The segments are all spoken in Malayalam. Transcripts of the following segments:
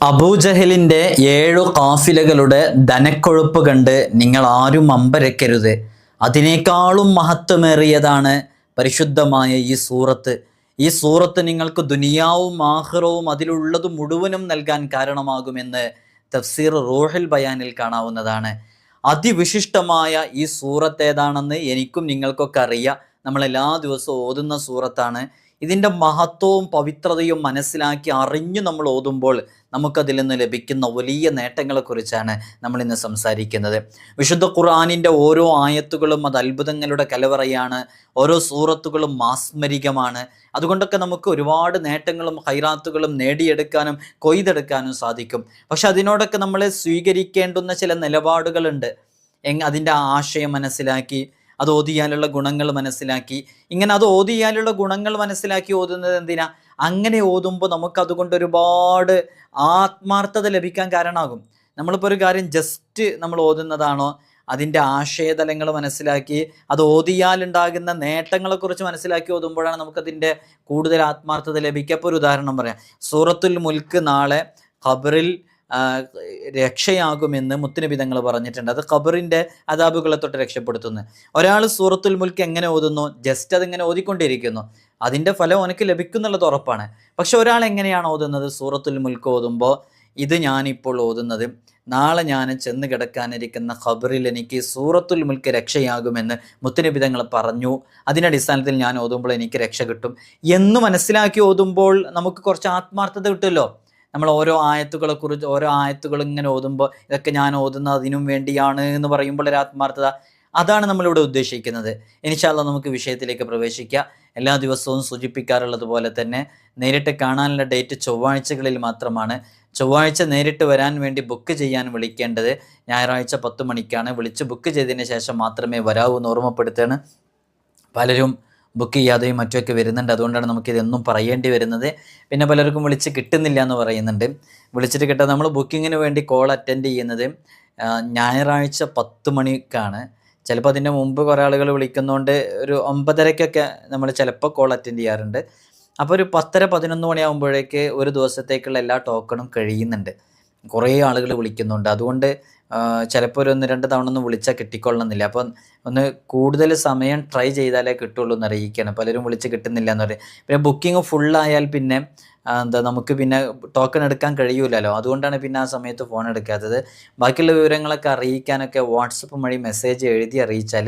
അബൂജഹലിന്റെ 7 കാഫിലകളുടെ ധനക്കൊഴുപ്പ് കണ്ട് നിങ്ങൾ ആരും അമ്പരക്കരുത്. അതിനേക്കാളും മഹത്വമേറിയതാണ് പരിശുദ്ധമായ ഈ സൂറത്ത്. ഈ സൂറത്ത് നിങ്ങൾക്ക് ദുനിയാവും ആഖിറവും അതിലുള്ളത് മുഴുവനും നൽകാൻ കാരണമാകുമെന്ന് തഫ്സീർ റൂഹുൽ ബയാനിൽ കാണാവുന്നതാണ്. അതിവിശിഷ്ടമായ ഈ സൂറത്ത് ഏതാണെന്ന് എനിക്കും നിങ്ങൾക്കൊക്കെ അറിയാം. നമ്മൾ എല്ലാ ദിവസവും ഓതുന്ന സൂറത്താണ്. ഇതിൻ്റെ മഹത്വവും പവിത്രതയും മനസ്സിലാക്കി അറിഞ്ഞു നമ്മൾ ഓതുമ്പോൾ നമുക്കതിൽ നിന്ന് ലഭിക്കുന്ന വലിയ നേട്ടങ്ങളെക്കുറിച്ചാണ് നമ്മൾ ഇന്ന് സംസാരിക്കുന്നത്. വിശുദ്ധ ഖുർആനിൻ്റെ ഓരോ ആയത്തുകളും അത് അത്ഭുതങ്ങളുടെ കലവറയാണ്. ഓരോ സൂറത്തുകളും മാസ്മരികമാണ്. അതുകൊണ്ടൊക്കെ നമുക്ക് ഒരുപാട് നേട്ടങ്ങളും ഹൈറാത്തുകളും നേടിയെടുക്കാനും കൊയ്തെടുക്കാനും സാധിക്കും. പക്ഷെ അതിനോടൊക്കെ നമ്മൾ സ്വീകരിക്കേണ്ടുന്ന ചില നിലപാടുകളുണ്ട്. അതിൻ്റെ ആശയം മനസ്സിലാക്കി, അത് ഓതിയാലുള്ള ഗുണങ്ങൾ മനസ്സിലാക്കി, ഇങ്ങനെ അത് ഓതിയാലുള്ള ഗുണങ്ങൾ മനസ്സിലാക്കി ഓതുന്നത് എന്തിനാ? അങ്ങനെ ഓതുമ്പോൾ നമുക്കതുകൊണ്ട് ഒരുപാട് ആത്മാർത്ഥത ലഭിക്കാൻ കാരണമാകും. നമ്മളിപ്പോൾ ഒരു കാര്യം ജസ്റ്റ് നമ്മൾ ഓതുന്നതാണോ, അതിൻ്റെ ആശയതലങ്ങൾ മനസ്സിലാക്കി അത് ഓതിയാലുണ്ടാകുന്ന നേട്ടങ്ങളെക്കുറിച്ച് മനസ്സിലാക്കി ഓതുമ്പോഴാണ് നമുക്കതിൻ്റെ കൂടുതൽ ആത്മാർത്ഥത ലഭിക്കുക. അപ്പോൾ ഒരു ഉദാഹരണം പറയാം. സൂറത്തുൽ മുൽക്ക് നാളെ ഖബറിൽ രക്ഷയാകുമെന്ന് മുത്തുനബി തങ്ങൾ പറഞ്ഞിട്ടുണ്ട്. അത് ഖബറിൻ്റെ അദാബുകളെ തൊട്ട് രക്ഷപ്പെടുത്തുന്നു. ഒരാൾ സൂറത്തുൽ മുൽക്ക് എങ്ങനെ ഓതുന്നു? ജസ്റ്റ് അതിങ്ങനെ ഓതിക്കൊണ്ടിരിക്കുന്നു, അതിൻ്റെ ഫലം എനിക്ക് ലഭിക്കുന്നുള്ളത് ഉറപ്പാണ്. പക്ഷെ ഒരാൾ എങ്ങനെയാണ് ഓതുന്നത്? സൂറത്തുൽ മുൽക്ക് ഓതുമ്പോൾ, ഇത് ഞാനിപ്പോൾ ഓതുന്നത് നാളെ ഞാൻ ചെന്ന് കിടക്കാനിരിക്കുന്ന ഖബറിൽ എനിക്ക് സൂറത്തുൽ മുൽക്ക് രക്ഷയാകുമെന്ന് മുത്തുനബി തങ്ങൾ പറഞ്ഞു, അതിൻ്റെ അടിസ്ഥാനത്തിൽ ഞാൻ ഓതുമ്പോൾ എനിക്ക് രക്ഷ കിട്ടും എന്ന് മനസ്സിലാക്കി ഓതുമ്പോൾ നമുക്ക് കുറച്ച് ആത്മാർത്ഥത കിട്ടുമല്ലോ. നമ്മൾ ഓരോ ആയത്തുകൾ ഇങ്ങനെ ഓതുമ്പോൾ ഇതൊക്കെ ഞാൻ ഓതുന്നത് അതിനും വേണ്ടിയാണ് എന്ന് പറയുമ്പോൾ ഒരു ആത്മാർത്ഥത, അതാണ് നമ്മളിവിടെ ഉദ്ദേശിക്കുന്നത്. ഇൻഷാ അല്ലാഹ് നമുക്ക് വിഷയത്തിലേക്ക് പ്രവേശിക്കാം. എല്ലാ ദിവസവും സൂചിപ്പിക്കാറുള്ളത് പോലെ തന്നെ നേരിട്ട് കാണാനുള്ള ഡേറ്റ് ചൊവ്വാഴ്ചകളിൽ മാത്രമാണ്. ചൊവ്വാഴ്ച നേരിട്ട് വരാൻ വേണ്ടി ബുക്ക് ചെയ്യാൻ വിളിക്കേണ്ടത് ഞായറാഴ്ച 10 മണിക്കാണ്. വിളിച്ച് ബുക്ക് ചെയ്തതിന് ശേഷം മാത്രമേ വരാവൂ എന്ന് ഓർമ്മപ്പെടുത്തുകയാണ്. പലരും ബുക്ക് ചെയ്യാതെയും മറ്റുമൊക്കെ വരുന്നുണ്ട്. അതുകൊണ്ടാണ് നമുക്കിതെന്നും പറയേണ്ടി വരുന്നത്. പിന്നെ പലർക്കും വിളിച്ച് കിട്ടുന്നില്ല എന്ന് പറയുന്നുണ്ട്. വിളിച്ചിട്ട് കിട്ടാതെ നമ്മൾ ബുക്കിങ്ങിന് വേണ്ടി കോൾ അറ്റൻഡ് ചെയ്യുന്നത് ഞായറാഴ്ച 10 മണിക്കാണ്. ചിലപ്പോൾ അതിൻ്റെ മുമ്പ് കുറേ ആളുകൾ വിളിക്കുന്നതുകൊണ്ട് ഒരു 9:30-ക്കൊക്കെ നമ്മൾ ചിലപ്പോൾ കോൾ അറ്റൻഡ് ചെയ്യാറുണ്ട്. അപ്പോൾ ഒരു 10:30-11 മണിയാകുമ്പോഴേക്ക് ഒരു ദിവസത്തേക്കുള്ള എല്ലാ ടോക്കണും കഴിയുന്നുണ്ട്. കുറേ ആളുകൾ വിളിക്കുന്നുണ്ട്. അതുകൊണ്ട് ചിലപ്പോൾ ഒരു 1-2 തവണ ഒന്നും വിളിച്ചാൽ കിട്ടിക്കൊള്ളണമെന്നില്ല. അപ്പം ഒന്ന് കൂടുതൽ സമയം ട്രൈ ചെയ്താലേ കിട്ടുള്ളൂ എന്ന് അറിയിക്കുകയാണ്. പലരും വിളിച്ച് കിട്ടുന്നില്ല എന്ന് പറയും. പിന്നെ ബുക്കിംഗ് ഫുള്ളായാൽ പിന്നെ നമുക്ക് പിന്നെ ടോക്കൺ എടുക്കാൻ കഴിയൂലല്ലോ. അതുകൊണ്ടാണ് പിന്നെ ആ സമയത്ത് ഫോൺ എടുക്കാത്തത്. ബാക്കിയുള്ള വിവരങ്ങളൊക്കെ അറിയിക്കാനൊക്കെ വാട്സപ്പ് വഴി മെസ്സേജ് എഴുതി അറിയിച്ചാൽ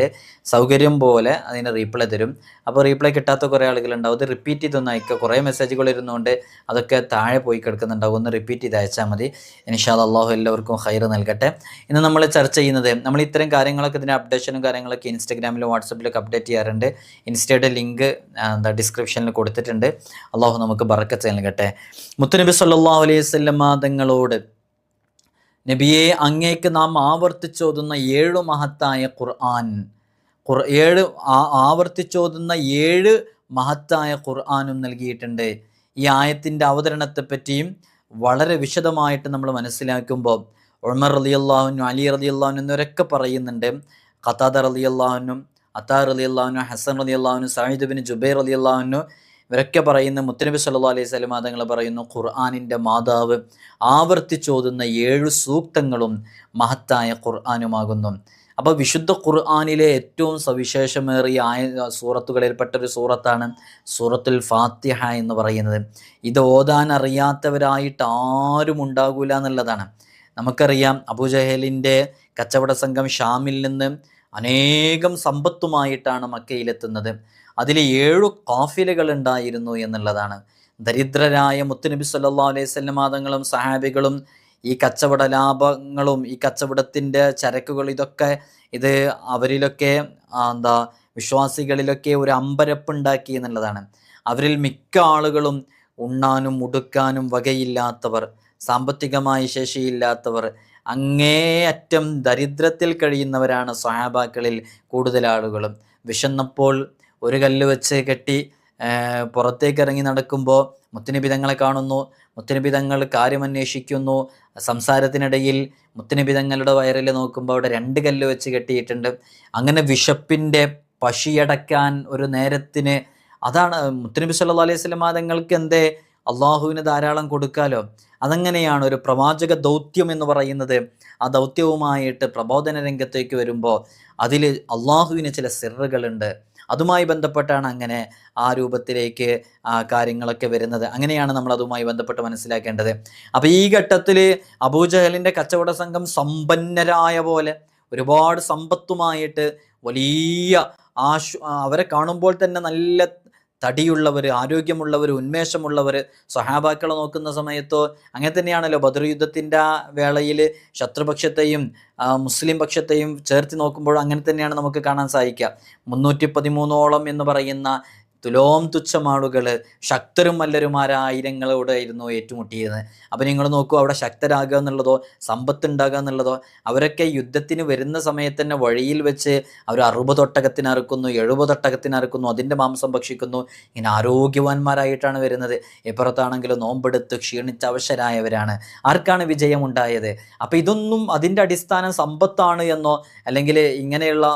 സൗകര്യം പോലെ അതിന് റീപ്ലൈ തരും. അപ്പോൾ റീപ്ലൈ കിട്ടാത്ത കുറേ ആളുകളുണ്ടാവും. അത് റിപ്പീറ്റ് ചെയ്തൊന്ന് അയക്കുക. കുറേ മെസ്സേജുകൾ ഇരുന്നുകൊണ്ട് അതൊക്കെ താഴെ പോയി കിടക്കുന്നുണ്ടാവും. ഒന്ന് റിപ്പീറ്റ് ചെയ്ത് അയച്ചാൽ മതി. ഇൻഷാ അല്ലാഹ് എല്ലാവർക്കും ഖൈർ നൽകട്ടെ. ഇന്ന് നമ്മൾ ചർച്ച ചെയ്യുന്നത്, നമ്മൾ ഇത്തരം കാര്യങ്ങളൊക്കെ ഇതിൻ്റെ അപ്ഡേഷനും കാര്യങ്ങളൊക്കെ ഇൻസ്റ്റഗ്രാമിലും വാട്സപ്പിലൊക്കെ അപ്ഡേറ്റ് ചെയ്യാറുണ്ട്. ഇൻസ്റ്റയുടെ ലിങ്ക് ഡിസ്ക്രിപ്ഷനിൽ കൊടുത്തിട്ടുണ്ട്. അള്ളാഹു നമുക്ക് ബറക്കത്ത് നൽകട്ടെ. മുത്തുനബി സല്ലല്ലാഹു അലൈഹി വസല്ലം തങ്ങളോട്, നബിയെ അങ്ങേക്ക് നാം ആവർത്തിച്ചോതുന്ന 7 മഹത്തായ ആവർത്തിച്ചോതുന്ന 7 മഹത്തായ ഖുർആനും നൽകിയിട്ടുണ്ട്. ഈ ആയത്തിൻ്റെ അവതരണത്തെപ്പറ്റിയും വളരെ വിശദമായിട്ട് നമ്മൾ മനസ്സിലാക്കുമ്പോൾ ഉമർ റളിയല്ലാഹു അൻഹു, അലി റളിയല്ലാഹു അൻഹു എന്നിവരൊക്കെ പറയുന്നുണ്ട്. ഖതാദ റളിയല്ലാഹു അൻഹു, അത്താ റളിയല്ലാഹു അൻഹു, ഹസൻ റളിയല്ലാഹു അൻഹു, സഈദ് ബിൻ ജുബൈർ റളിയല്ലാഹു അൻഹു ഇവരൊക്കെ പറയുന്ന മുത്തുനബി സല്ലല്ലാഹു അലൈഹി വസല്ലം തങ്ങൾ പറയുന്നു, ഖുർആനിൻ്റെ മാതാവ് ആവർത്തിച്ചോതുന്ന 7 സൂക്തങ്ങളും മഹത്തായ ഖുർആനുമാകുന്നു. അപ്പോൾ വിശുദ്ധ ഖുർആനിലെ ഏറ്റവും സവിശേഷമേറിയ സൂറത്തുകളിൽപ്പെട്ടൊരു സൂറത്താണ് സൂറത്തുൽ ഫാത്തിഹ എന്ന് പറയുന്നത്. ഇത് ഓതാൻ അറിയാത്തവരായിട്ട് ആരും ഉണ്ടാകൂല എന്നുള്ളതാണ്. നമുക്കറിയാം, അബൂജഹലിൻ്റെ കച്ചവട സംഘം ഷാമിൽ നിന്ന് അനേകം സമ്പത്തുമായിട്ടാണ് മക്കയിലെത്തുന്നത്. അതിൽ 7 കാഫിലകൾ ഉണ്ടായിരുന്നു എന്നുള്ളതാണ്. ദരിദ്രരായ മുത്തുനബി സല്ലല്ലാഹു അലൈഹി വസല്ലം തങ്ങളും സഹാബികളും ഈ കച്ചവട ലാഭങ്ങളും ഈ കച്ചവടത്തിൻ്റെ ചരക്കുകൾ ഇത് അവരിലൊക്കെ വിശ്വാസികളിലൊക്കെ ഒരു അമ്പരപ്പുണ്ടാക്കി എന്നുള്ളതാണ്. അവരിൽ മിക്ക ആളുകളും ഉണ്ണാനും ഉടുക്കാനും വകയില്ലാത്തവർ, സാമ്പത്തികമായി ശേഷിയില്ലാത്തവർ, അങ്ങേയറ്റം ദരിദ്രത്തിൽ കഴിയുന്നവരാണ് സ്വഹാബാക്കളിൽ കൂടുതൽ ആളുകളും. വിശന്നപ്പോൾ ഒരു കല്ല് വെച്ച് കെട്ടി പുറത്തേക്ക് ഇറങ്ങി നടക്കുമ്പോൾ മുത്തുനബി തങ്ങളെ കാണുന്നു. മുത്തുനബി തങ്ങൾ കാര്യമന്വേഷിക്കുന്നു. സംസാരത്തിനിടയിൽ മുത്തുനബി തങ്ങളുടെ വയറിൽ നോക്കുമ്പോൾ അവിടെ 2 കല്ല് വെച്ച് കെട്ടിയിട്ടുണ്ട്. അങ്ങനെ വിശപ്പിൻ്റെ പശിയടക്കാൻ ഒരു നേരത്തിന്, അതാണ് മുത്തുനബി സല്ലല്ലാഹു അലൈഹി വസല്ലം തങ്ങൾക്ക് എന്തേ അള്ളാഹുവിന് ധാരാളം കൊടുക്കാലോ. അതങ്ങനെയാണ് ഒരു പ്രവാചക ദൗത്യം എന്ന് പറയുന്നത്. ആ ദൗത്യവുമായിട്ട് പ്രബോധന രംഗത്തേക്ക് വരുമ്പോൾ അതിൽ അള്ളാഹുവിന് ചില സിറുകളുണ്ട്. അതുമായി ബന്ധപ്പെട്ടാണ് അങ്ങനെ ആ രൂപത്തിലേക്ക് കാര്യങ്ങളൊക്കെ വരുന്നത്. അങ്ങനെയാണ് നമ്മൾ അതുമായി ബന്ധപ്പെട്ട് മനസ്സിലാക്കേണ്ടത്. അപ്പോൾ ഈ ഘട്ടത്തിൽ അബൂജഹലിൻ്റെ കച്ചവട സംഘം സമ്പന്നരായ പോലെ ഒരുപാട് സമ്പത്തുമായിട്ട് വലിയ അവരെ കാണുമ്പോൾ തന്നെ നല്ല തടിയുള്ളവർ, ആരോഗ്യമുള്ളവർ, ഉന്മേഷമുള്ളവർ, സ്വഹാബാക്കളെ നോക്കുന്ന സമയത്തോ അങ്ങനെ തന്നെയാണല്ലോ. ബദർ യുദ്ധത്തിൻ്റെ ആ വേളയിൽ ശത്രുപക്ഷത്തെയും മുസ്ലിം പക്ഷത്തെയും ചേർത്ത് നോക്കുമ്പോൾ അങ്ങനെ തന്നെയാണ് നമുക്ക് കാണാൻ സാധിക്കുക. 313 എന്ന് പറയുന്ന തുലോം തുച്ഛം ആളുകൾ ശക്തരും മല്ലരുമാരായ ആയിരങ്ങളോടായിരുന്നു ഏറ്റുമുട്ടിയത്. അപ്പോൾ നിങ്ങൾ നോക്കൂ, അവിടെ ശക്തരാകുക എന്നുള്ളതോ സമ്പത്തുണ്ടാകുക എന്നുള്ളതോ, അവരൊക്കെ യുദ്ധത്തിന് വരുന്ന സമയത്ത് തന്നെ വഴിയിൽ വെച്ച് അവർ 60 ഒട്ടകത്തിന് അറുക്കുന്നു, 70 ഒട്ടകത്തിന് അറുക്കുന്നു, അതിൻ്റെ മാംസം ഭക്ഷിക്കുന്നു. ഇങ്ങനെ ആരോഗ്യവാന്മാരായിട്ടാണ് വരുന്നത്. ഇപ്പുറത്താണെങ്കിലും നോമ്പെടുത്ത് ക്ഷീണിച്ച അവശരായവരാണ്. ആർക്കാണ് വിജയമുണ്ടായത്? അപ്പോൾ ഇതൊന്നും അതിൻ്റെ അടിസ്ഥാനം സമ്പത്താണ് എന്നോ അല്ലെങ്കിൽ ഇങ്ങനെയുള്ള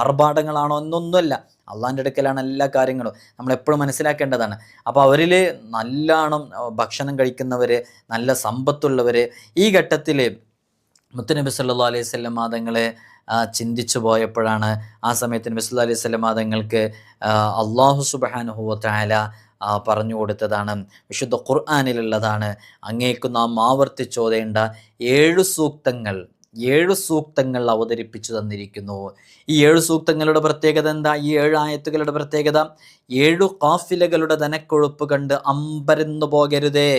ആർഭാടങ്ങളാണോ എന്നൊന്നുമല്ല. അള്ളാൻ്റെ അടുക്കലാണ് എല്ലാ കാര്യങ്ങളും. നമ്മളെപ്പോഴും മനസ്സിലാക്കേണ്ടതാണ്. അപ്പോൾ അവരിൽ നല്ലോണം ഭക്ഷണം കഴിക്കുന്നവർ, നല്ല സമ്പത്തുള്ളവർ. ഈ ഘട്ടത്തിൽ മുത്തുനബി സല്ലല്ലാഹു അലൈഹി വസല്ലം തങ്ങളെ ചിന്തിച്ചു പോയപ്പോഴാണ് ആ സമയത്ത് നബി സല്ലല്ലാഹു അലൈഹി വസല്ലം തങ്ങൾക്ക് അള്ളാഹു സുബ്ഹാനഹു വ തആല പറഞ്ഞു കൊടുത്തതാണ്, വിശുദ്ധ ഖുർആനിലുള്ളതാണ്. അങ്ങേക്ക് നാം ആവർത്തിച്ചോതേണ്ട 7 സൂക്തങ്ങൾ അവതരിപ്പിച്ചു തന്നിരിക്കുന്നു. ഈ 7 സൂക്തങ്ങളുടെ പ്രത്യേകത എന്താ? ഈ 7 ആയത്തുകളുടെ പ്രത്യേകത, 7 ഖാഫിലകളുടെ ധനക്കൊഴുപ്പ് കണ്ട് അമ്പരന്നു പോകരുതേ.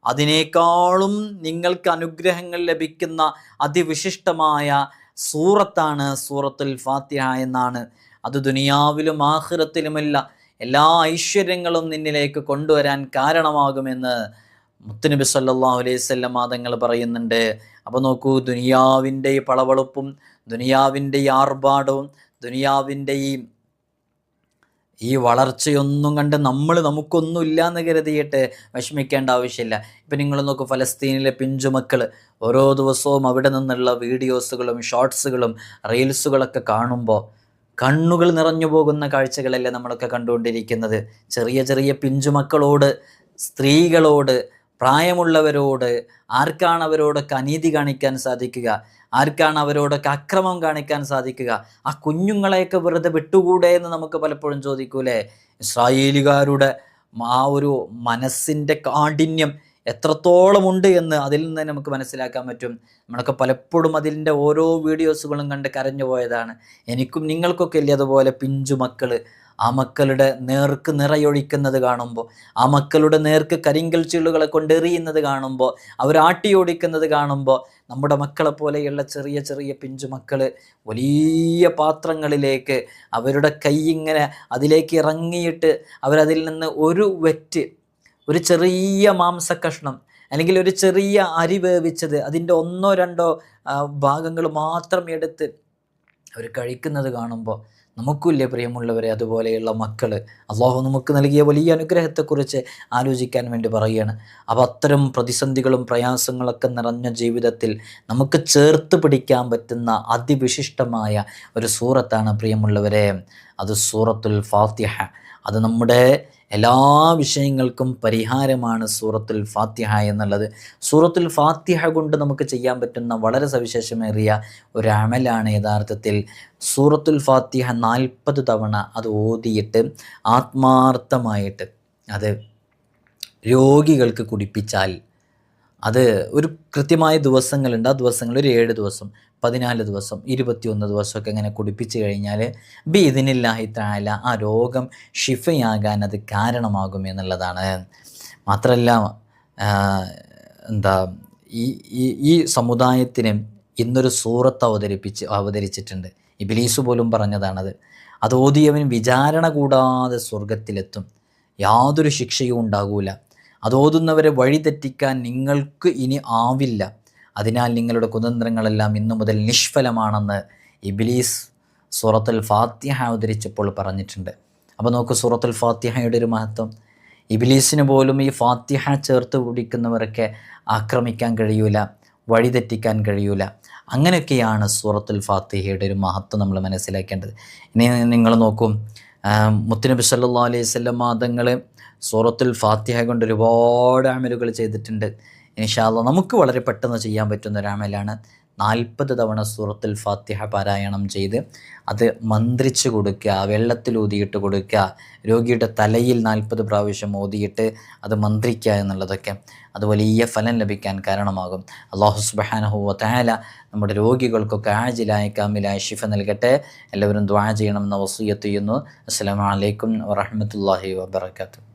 അതിനേക്കാളും നിങ്ങൾക്ക് അനുഗ്രഹങ്ങൾ ലഭിക്കുന്ന അതിവിശിഷ്ടമായ സൂറത്താണ് സൂറത്തുൽ ഫാത്തിഹ എന്നാണ്. അത് ദുനിയാവിലും ആഖിറത്തിലുമല്ല എല്ലാ ഐശ്വര്യങ്ങളും നിന്നിലേക്ക് കൊണ്ടുവരാൻ കാരണമാകുമെന്ന് മുത്തുനബി സല്ലല്ലാഹു അലൈഹി വസല്ലം തങ്ങൾ പറയുന്നുണ്ട്. അപ്പോൾ നോക്കൂ, ദുനിയാവിൻ്റെ ഈ പളവളുപ്പും ദുനിയാവിൻ്റെ ഈ ആർഭാടവും ദുനിയാവിൻ്റെ ഈ വളർച്ചയൊന്നും കണ്ട് നമുക്കൊന്നും ഇല്ലയെന്ന് കരുതിയിട്ട് വിഷമിക്കേണ്ട ആവശ്യമില്ല. ഇപ്പം നിങ്ങൾ നോക്കൂ, ഫലസ്തീനിലെ പിഞ്ചുമക്കൾ ഓരോ ദിവസവും അവിടെ നിന്നുള്ള വീഡിയോസുകളും ഷോർട്സുകളും റീൽസുകളൊക്കെ കാണുമ്പോൾ കണ്ണുകൾ നിറഞ്ഞു പോകുന്ന കാഴ്ചകളല്ലേ നമ്മളൊക്കെ കണ്ടുകൊണ്ടിരിക്കുന്നത്. ചെറിയ ചെറിയ പിഞ്ചുമക്കളോട്, സ്ത്രീകളോട്, പ്രായമുള്ളവരോട് ആർക്കാണ് അവരോടൊക്കെ അനീതി കാണിക്കാൻ സാധിക്കുക? ആർക്കാണ് അവരോടൊക്കെ അക്രമം കാണിക്കാൻ സാധിക്കുക? ആ കുഞ്ഞുങ്ങളെയൊക്കെ വെറുതെ വിട്ടുകൂടെ എന്ന് നമുക്ക് പലപ്പോഴും ചോദിക്കൂലേ? ഇസ്രായേലുകാരുടെ ആ ഒരു മനസ്സിൻ്റെ കാഠിന്യം എത്രത്തോളം ഉണ്ട് എന്ന് അതിൽ നിന്ന് നമുക്ക് മനസ്സിലാക്കാൻ പറ്റും. നമ്മളൊക്കെ പലപ്പോഴും അതിൻ്റെ ഓരോ വീഡിയോസുകളും കണ്ട് കരഞ്ഞു പോയതാണ്. എനിക്കും നിങ്ങൾക്കൊക്കെ ഇല്ലേ അതുപോലെ പിഞ്ചു മക്കൾ, ആ മക്കളുടെ നേർക്ക് നിറയൊഴിക്കുന്നത് കാണുമ്പോൾ, ആ മക്കളുടെ നേർക്ക് കരിങ്കൽ ചീളുകളെ കൊണ്ടെറിയുന്നത് കാണുമ്പോൾ, അവരാട്ടിയോടിക്കുന്നത് കാണുമ്പോൾ, നമ്മുടെ മക്കളെ പോലെയുള്ള ചെറിയ ചെറിയ പിഞ്ചുമക്കൾ വലിയ പാത്രങ്ങളിലേക്ക് അവരുടെ കൈ ഇങ്ങനെ അതിലേക്ക് ഇറങ്ങിയിട്ട് അവരതിൽ നിന്ന് ഒരു ചെറിയ മാംസക്കഷ്ണം അല്ലെങ്കിൽ ഒരു ചെറിയ അരി വേവിച്ചത് അതിൻ്റെ 1-2 ഭാഗങ്ങൾ മാത്രം എടുത്ത് അവർ കഴിക്കുന്നത് കാണുമ്പോൾ നമുക്കില്ലേ പ്രിയമുള്ളവരെ അതുപോലെയുള്ള മക്കൾ? അള്ളാഹു നമുക്ക് നൽകിയ വലിയ അനുഗ്രഹത്തെക്കുറിച്ച് ആലോചിക്കാൻ വേണ്ടി പറയുകയാണ്. അപ്പോൾ അത്തരം പ്രതിസന്ധികളും പ്രയാസങ്ങളൊക്കെ നിറഞ്ഞ ജീവിതത്തിൽ നമുക്ക് ചേർത്ത് പിടിക്കാൻ പറ്റുന്ന അതിവിശിഷ്ടമായ ഒരു സൂറത്താണ് പ്രിയമുള്ളവരെ, അത് സൂറത്തുൽ ഫാത്തിഹ. അത് നമ്മുടെ എല്ലാ വിഷയങ്ങൾക്കും പരിഹാരമാണ് സൂറത്തുൽ ഫാത്തിഹ എന്നുള്ളത്. സൂറത്തുൽ ഫാത്തിഹ കൊണ്ട് നമുക്ക് ചെയ്യാൻ പറ്റുന്ന വളരെ സവിശേഷമേറിയ ഒരു അമലാണ് യഥാർത്ഥത്തിൽ സൂറത്തുൽ ഫാത്തിഹ 40 തവണ അത് ഓതിയിട്ട് ആത്മാർത്ഥമായിട്ട് അത് രോഗികൾക്ക് കുടിപ്പിച്ചാൽ, അത് ഒരു കൃത്യമായ ദിവസങ്ങളുണ്ട്. ആ ദിവസങ്ങൾ ഒരു 7 ദിവസം, 14 ദിവസം, 21 ദിവസമൊക്കെ ഇങ്ങനെ കുടിപ്പിച്ച് കഴിഞ്ഞാൽ ബിഇദ്നില്ലാഹി തആല ആ രോഗം ഷിഫയാകാൻ അത് കാരണമാകും എന്നുള്ളതാണ്. മാത്രമല്ല ഈ സമുദായത്തിന് ഇന്നൊരു സൂറത്ത് അവതരിച്ചിട്ടുണ്ട്. ഇബ്ലീസ് പോലും പറഞ്ഞതാണത്. അത് ഓതിയവൻ വിചാരണ കൂടാതെ സ്വർഗത്തിലെത്തും, യാതൊരു ശിക്ഷയും ഉണ്ടാകൂല. അതോതുന്നവരെ വഴിതെറ്റിക്കാൻ നിങ്ങൾക്ക് ഇനി ആവില്ല. അതിനാൽ നിങ്ങളുടെ കുതന്ത്രങ്ങളെല്ലാം ഇന്നു മുതൽ നിഷ്ഫലമാണെന്ന് ഇബ്ലീസ് സൂറത്തുൽ ഫാത്തിഹ അവതരിച്ചപ്പോൾ പറഞ്ഞിട്ടുണ്ട്. അപ്പോൾ നോക്കൂ, സൂറത്തുൽ ഫാത്തിഹയുടെ ഒരു മഹത്വം. ഇബ്ലീസിന് പോലും ഈ ഫാത്തിഹ ചേർത്ത് പിടിക്കുന്നവരൊക്കെ ആക്രമിക്കാൻ കഴിയൂല, വഴിതെറ്റിക്കാൻ കഴിയൂല. അങ്ങനെയൊക്കെയാണ് സൂറത്തുൽ ഫാത്തിഹയുടെ ഒരു മഹത്വം നമ്മൾ മനസ്സിലാക്കേണ്ടത്. ഇനി നിങ്ങൾ നോക്കൂ, മുത്തുനബി സല്ലല്ലാഹു അലൈഹി വസല്ലം തങ്ങൾ സൂറത്തുൽ ഫാത്തിഹ കൊണ്ട് ഒരുപാട് അമലുകൾ ചെയ്തിട്ടുണ്ട്. ഇൻഷാ അല്ലാഹ് നമുക്ക് വളരെ പെട്ടെന്ന് ചെയ്യാൻ പറ്റുന്ന ഒരു അമലാണ് 40 തവണ സൂറത്തുൽ ഫാത്തിഹ പാരായണം ചെയ്ത് അത് മന്ത്രിച്ച് കൊടുക്കുക, വെള്ളത്തിൽ ഊതിയിട്ട് കൊടുക്കുക, രോഗിയുടെ തലയിൽ 40 പ്രാവശ്യം ഊതിയിട്ട് അത് മന്ത്രിക്കുക എന്നുള്ളതൊക്കെ അത് വലിയ ഫലം ലഭിക്കാൻ കാരണമാകും. അല്ലാഹു സുബ്ഹാനഹു വ തആല നമ്മുടെ രോഗികൾക്കൊക്കെ ആജിലായ കാമിലായ ശിഫ നൽകട്ടെ. എല്ലാവരും ദുആ ചെയ്യണമെന്ന് വസിയത്ത് ചെയ്യുന്നു. അസ്സലാമു അലൈക്കും വറഹ്മത്തുള്ളാഹി വബറകാതുഹു.